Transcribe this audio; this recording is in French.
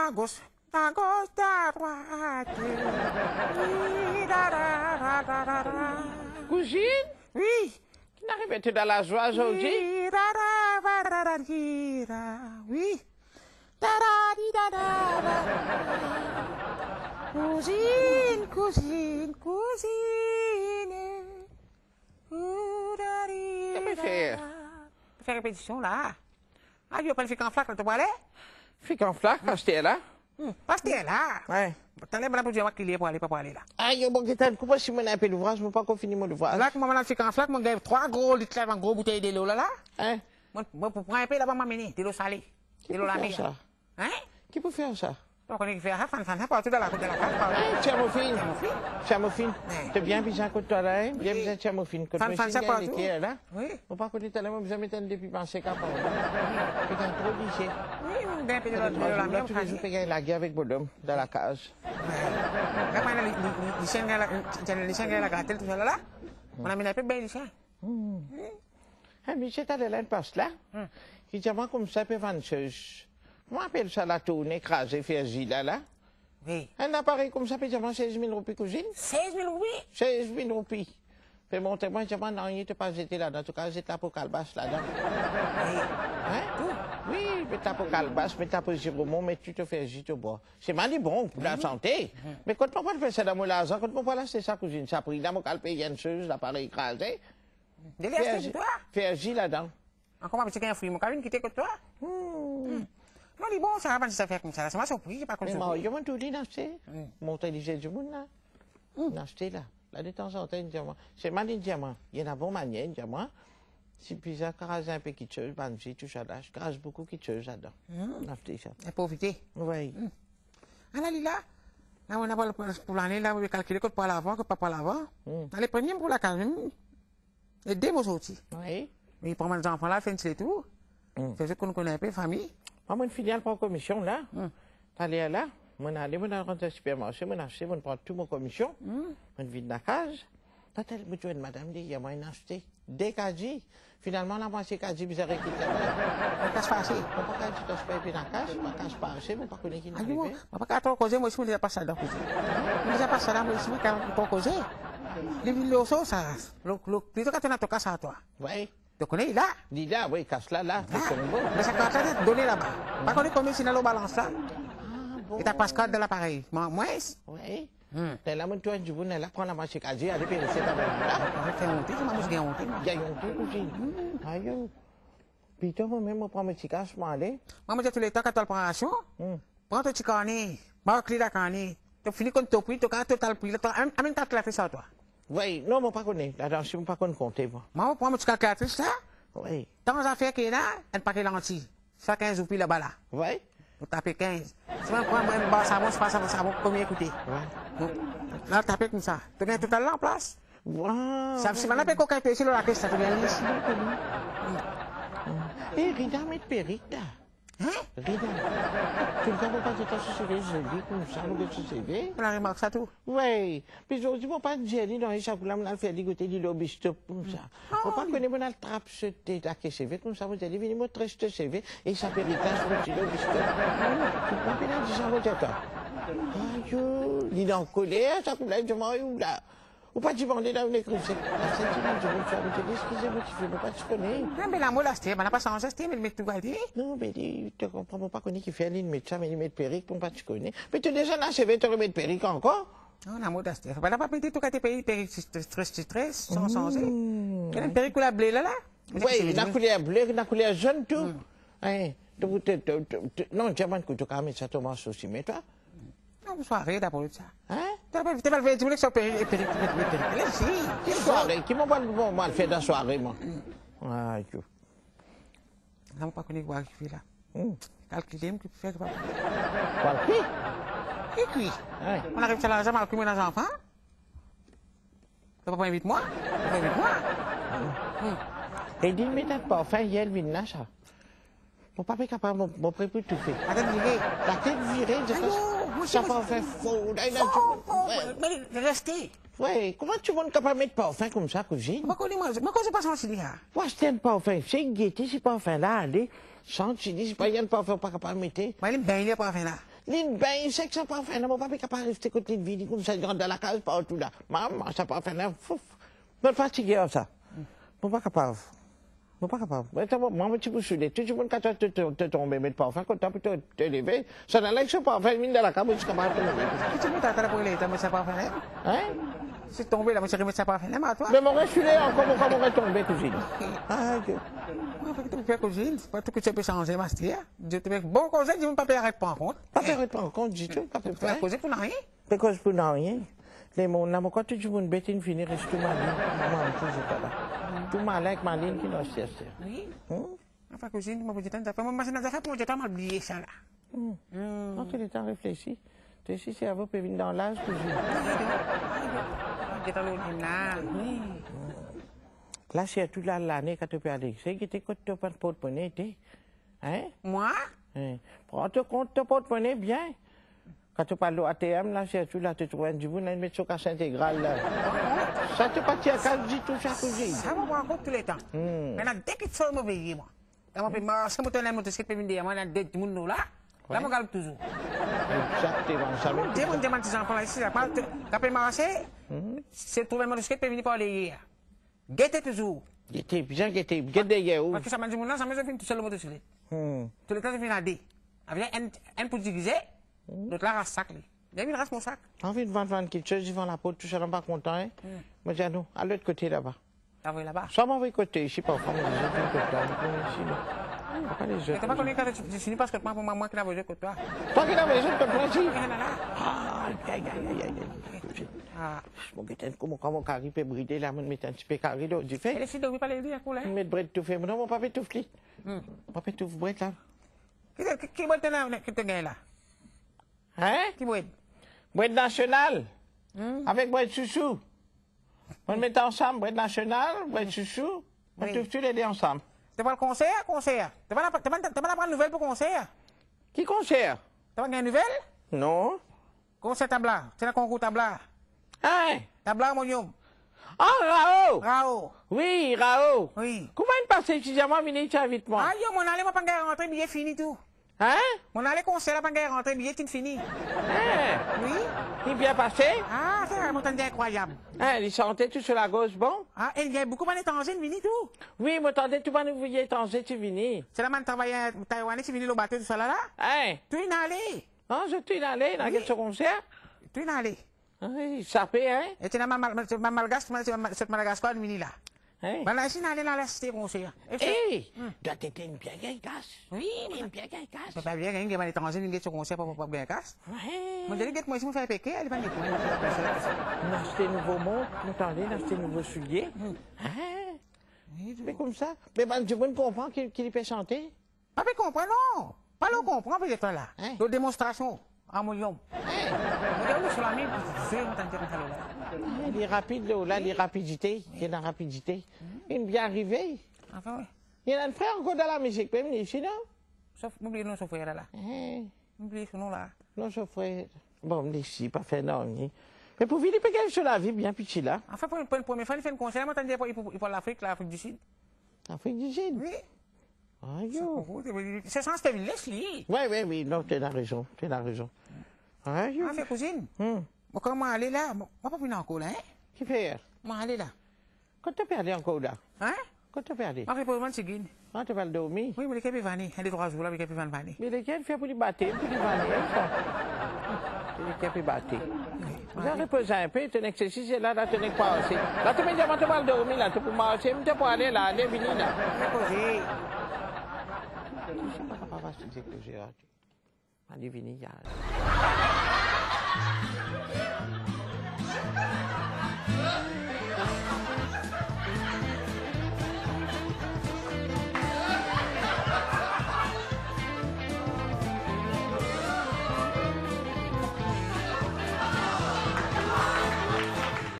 à gauche, à droite. Cousine, Oui. tu n'arrives pas dans la joie aujourd'hui? Oui. Cousine, cousine, cousine. Qu'est-ce que tu fais? Faire répétition là. Ah, tu veux pas le faire qu'en flaque, là, tu vois aller? Fais qu'en flaque quand j'étais là. Parce que là. Ouais. T'en es pour dire qu'il est pour aller, pas pour aller là. Ah, yo, bon, qu'est-ce que tu si mon appel l'ouvrage, je ne peux pas qu'on finisse mon ouvrage. Là, moi, je fais qu'en flaque, mon gars, 3 gros litres, un gros bouteille de l'eau là. Hein? Moi, pour prendre un peu là-bas, m'amener, de l'eau salée. De l'eau la Qui peut faire mer. ça? Hein? Qui peut faire ça? Donc, on est fait à fan, partout dans la côte de la carte. Thermophile. Thermophile. Ouais. T'es bien bien contre toi là, hein? Bien Oui. bien thermophile. Quand Fan, je fan, suis ça partout. là, Oui. on pas côté tout à l'heure, moi, j'ai mis depuis penser qu'à part. Peut-être trop lycée. Oui, on a un peu de l'eau la Là, mer. tous les jours, il la guerre avec Bodom, dans la case. Là, quand les chiens, la gâtelle, tout ça là, on a mis un peu de bain de chien. Ah, mais c'est allé là, une passe là. Qui dit, moi, comme ça, peut vendre comment on appelle ça la tourne écrasée, faire là? Oui. Un appareil comme ça peut dire 16 000 roupies, cousine. 16 000 roupies? 16 000 roupies. Fais monter moi, je dis, non, il n'était pas jeté là-dedans. En tout cas, j'étais là pour Calbas là-dedans. Hein? Oui, mais t'as pour Calbas, mais t'as pour Giromont, mais tu te fais juste au bois. C'est mal dit bon pour la santé. Mais quand on va faire ça dans mon l'argent, quand on va laisser ça, cousine, ça pris dans mon calpe, il y a une chose, l'appareil écrasé. Délire, toi? Fais agir là-dedans. Encore, parce qu'il y a un fruit, mon cabine qui t'écoute, toi? Non, il est bon, ça va pas ça fait comme ça. Ça m'a surpris, j'ai pas Mais compris. moi, je m'en tout dit d'acheter. Monter les du monde là. D'acheter là. Là, de temps en temps, un diamant. C'est mal un diamant. Il y en a bon manière, un diamant. Si puis ça, crase un peu quelque chose, banji, tout ça là. Je crase beaucoup quelque chose là-dedans. D'acheter ça. Et profiter. Oui. Ah là, Lila, là, on a pas pour l'année, là, on va calculer que pas l'avant, que pas l'avant. Les premiers pour la calme. Et deux mots sortis. Oui. Mais pour mes enfants là, fait tout. C'est ce qu'on connaît un peu, famille. Moi, mon filiale prend commission là. T'allais là. Mon allé, mon rentre au supermarché, mon acheté, mon prend tout mon commission. Mon vide la case. T'as tellement de madame dit, il y a moyen d'acheter. Dès qu'elle dit, finalement, la moitié qu'elle dit, vous avez quitté la Qu'est-ce que c'est? on peut pas dire que je paye la casse, ma casse passée, mais pas connaître qui Ah, n'est moi, arrivé. pas qu'à causer, moi, je me dis pas ça dans le Je me dis pas ça dans le cousin, quand causer. Les villes, ça, plutôt quand tu as ton casse à toi. Oui. Tu connais, là? Dis là, oui, casse là, là. Mais ça quand tu donné là-bas. Pas qu'on est combien si dans balance là. Et ta passe-carte de l'appareil. Moi, Oui. T'es là, mon toit, du bout, là, prends la machine à dire, allez, puis c'est là. c'est monté, je m'amuse bien monté. Il y a une petite cousine. Aïe. Puis toi, moi-même, on prend mes petits caches, moi, allez. Moi, je dis tous les temps quand tu as le préparation, prends ton petit carnet, marque les carnet. Tu finis quand tu as pris, tu as total prix. Amène ta calculatrice à toi. Oui, non, moi, pas connaître. Attends, je ne pas compter, moi. Moi, prends mon petit calculatrice là. Oui. Dans les affaires qui est là, un paquet de lentilles. Ça 15 roupies là-bas là. Oui. Vous tapez 15. Si vous prenez un bar savon, je passe à savon, combien écouter. Là, tapez comme ça. Tu mets tout à l'heure en place. Wow. Ça, si on appelle coquin péché, la caisse, ça te vient lisse. Et Rida met perruque, là. Hein? Rida. Tu ne savais pas que tu as joli comme ça, le tu sais. On la remarque ça tout. Oui. Puis je dis, bon, pas de jelly dans les chapeaux, là, on a fait ligoter du lobby-stop, comme ça. On pas connaître, on a le trappe, ce thé, la caisse CV, comme ça, vous allez venir me traiter ce CV, et ça fait l'héritage pour le petit lobby-stop. Tu peux pas dire ça, vous êtes là. Aïe, il est en colère, ça coule là, je m'en où là. Ou pas demander là, on écrit, c'est la sentiment, je vous dis, excusez-moi, tu ne veux pas te connaître. Non, mais la molle, c'était, on n'a pas changé, c'était, mais tout va dire. Non, mais tu ne comprends pas qu'on est qui fait une médecin, mais il met perruque pour pas te connaître. Mais tu es déjà dans CV, tu remets perruque encore? Non, la mode, c'était. On n'a pas pété tout cas tes pays, perruque, stress, sans changer. Il y a une perruque ou la blé là, là? Oui, la couleur bleue, la couleur jaune, tout. Non, diamant, que tu as mis ça, Thomas aussi, mais toi? Non, soirée d'abord ça. Hein? Tu pas le tu voulais que ça perruque, là, si. Quelle soirée? Qui m'a pas mal fait dans la soirée, moi? Ah, tu. Non, pas connu quoi qui fait là. Calculer, que tu fais que pas. Quoi, qui? Et puis, on arrive à l'argent, on a combien d'enfants? Tu vas pas inviter moi? Tu vas inviter moi? Et dis, mais t'as pas fait, il y a le vin ça. Mon papa est capable, mon prépu tout fait. La tête virée. La tête virée, de façon. Ça pas fait faux. Mais restez. Oui, comment tu vas capable de mettre parfum comme ça, cousine? Moi, quand je passe en Chili, Moi, c'est un parfum. C'est une gaieté, c'est parfum là, allez. Sans chili, c'est pas un parfum pas capable de mettre. moi, il est bien, il est pas fin là. L'île ben, il sait que ça pas faire, mon papa est pas rester côté de vie, comme ça, dans la case, partout là. Maman, ça pas faire, fouf. Je suis fatigué comme ça. Je suis pas capable. Je suis pas capable. Moi, je suis peu saoulé. Tout le monde, quand tu te tombes, mais pas enfin, quand tu peux te lever, ça n'a l'air que pas faire, mine dans la case, je suis capable de te lever. Qu'est-ce que tu as pour les temps, ça pas fait? Hein? C'est tombé là, monsieur, ça pas fait, à toi. Mais mon saoulé, encore, comment on est tombé, cousine? Ah, Dieu. Tu peux cousine, c'est pas tout que tu peux changer, Mastia. Je te mets bon conseil, je ne peux pas payer pas en compte. Pas faire pas en compte, du tout, pas Tu peux causer pour rien. C'est cause pour rien. Les mon amour, quand tu veux une bête, il finit, reste tout malin. Moi, je suis pas là. Tout malin avec Maline qui n'a pas cherché. Oui. Enfin, cousine, moi, je t'en ai fait, moi, je t'en ai fait pour que je t'en oublié ça là. Quand tu es temps réfléchi, tu es si cerveau peut venir dans l'âge, cousine. Je t'en ai là. Oui. Là, c'est toute l'année quand tu peux aller. C'est que tu ne peux pas te porter, hein? Moi? Prends-toi compte, tu porte-monnaie bien. Quand tu parles d'ATM, là, c'est tout, là, tu trouves un djibou, là, une mettre sur casse intégrale, là. Ça te partit à case du tout, ça, cousine. Ça va voir compte tous les temps. Maintenant, dès qu'il faut me veiller, moi. Quand je marche, je suis moto, je suis venir, moi, dans deux monde là. Là, je galop toujours. Exactement, ça me dit. Je demande des enfants là, ici, là. Quand je marche, c'est trouver mon skate, venir par les hier. Guettez toujours. Guettez, bien guettez, guettez hier. Parce que ça m'a dit, là, ça m'a fait tout seul le motocyclette. Tous les temps, je viens à D. Avec un pour diviser. L'autre là, rase sac. Il rase mon sac. Envie de vendre quelque chose, ils vendent la peau, tout ça, pas content, hein? Moi, j'ai nous, à l'autre côté là-bas. Ah oui, là-bas? Ça m'envoie côté, je sais pas, enfin, les autres côté, ici, non. Pas les autres. Tu pas connu quand tu finis parce que moi qui l'ai voyé côté toi. Toi qui l'as voyé côté toi, ici? Ah, aïe. Ah, mon guetin, comment carré peut brider là, me mettre un petit peu carré là, du fait. Elle est fille de oui, pas les dire, cool, hein? Mettre bread tout fait, non, mon papa tout flit. Mon papa tout bread là. Qui boit qui te gagne là? Hein? Qui boit? Bread national. Avec bread chouchou. On met ensemble, bread national, bread chouchou. On tout les deux ensemble. Tu vas le concert? Tu vas prendre une nouvelle pour concert? Qui concert? Tu vas gagner une nouvelle? Non. Concert tabla. C'est un concours tabla. Hein? Tabla, mon yom. Ah, Rao! Rao. Oui, Rao. Oui. Comment il passe suffisamment vite vite moi? Ah, yo, mon allée, moi, pas rentrer, billet fini tout. Hein? Mon allée concert, pas rentrer, billet fini. Hein? Oui. Il est bien passé? Ah, c'est un montant incroyable. Hein, il sentait tout sur la gauche, bon? Ah, il y a beaucoup d'étrangers, fini tout. Oui, mais attendez, tu vas nous voir étranger, tu viens. C'est la man travailler taïwanais, tu finis le bateau, tout ça là? Hein? Tu es allé. Ah, je suis allé dans quel concert? Tu es allé. Oui, ça fait, hein? Et tu es malgache, cette Madagascar, mini là. Hein? Ben là, ici, on allait dans la cité concert. Hé! Doit être une bien gagne casse. Oui, Une bien gagne casse. c'est pas bien, il y a des étrangers, il y a des concert pour bien casse. Ouais. Moi, je dis que moi, si je me fais péquer, elle va me dire. On a acheté un nouveau montre, nous attendez, on a acheté un nouveau soulier. Hein? Mais comme ça? Mais ben, du monde comprend qu'il peut chanter. Pas de comprendre, non. Pas le comprendre, peut être là. De démonstration. En moyen. Regardez sur la mine, je vais m'entendre comme ça là. Il est rapide, là, les rapidités. Il est dans la rapidité. Il est bien arrivé. Enfin, oui. Il y a un frère encore dans la musique, même ici, non? Sauf, m'oubliez non, sauf frère là. M'oubliez ce nom là. Non, sauf frère. Bon, ici, pas fait non. Mais pour Philippe, il sur la vie bien petit là. Enfin, pour une première fois, il fait un concert, m'entendez pour l'Afrique, l'Afrique du Sud. L'Afrique du Sud? Oui. Ah, yo. C'est sans Steven Leslie. Oui, non, tu as raison. Ah, yo. Ah, fait cousine. Moi, comment aller là? Moi, pas venir encore là, hein? Qui fait? Moi, aller là. Quand tu as perdu encore là? Hein? Quand tu as perdu? Moi, je vais pour seguir. Ah, tu vas le dormir? Oui, mais les capes vanner. Un des 3 jours là, les capes vanner. Mais lesquels fait pour les battre, pour les vanner, ça? Les capes battre. Vous avez reposé un peu, tu n'exercice là, tu n'es pas assez. Là, tu me dis, tu vas le dormir là, tu peux marcher, tu peux aller là, aller venir là. Reposer. Je sais pas comment se dire que j'ai raté. Allez, venir, il y a...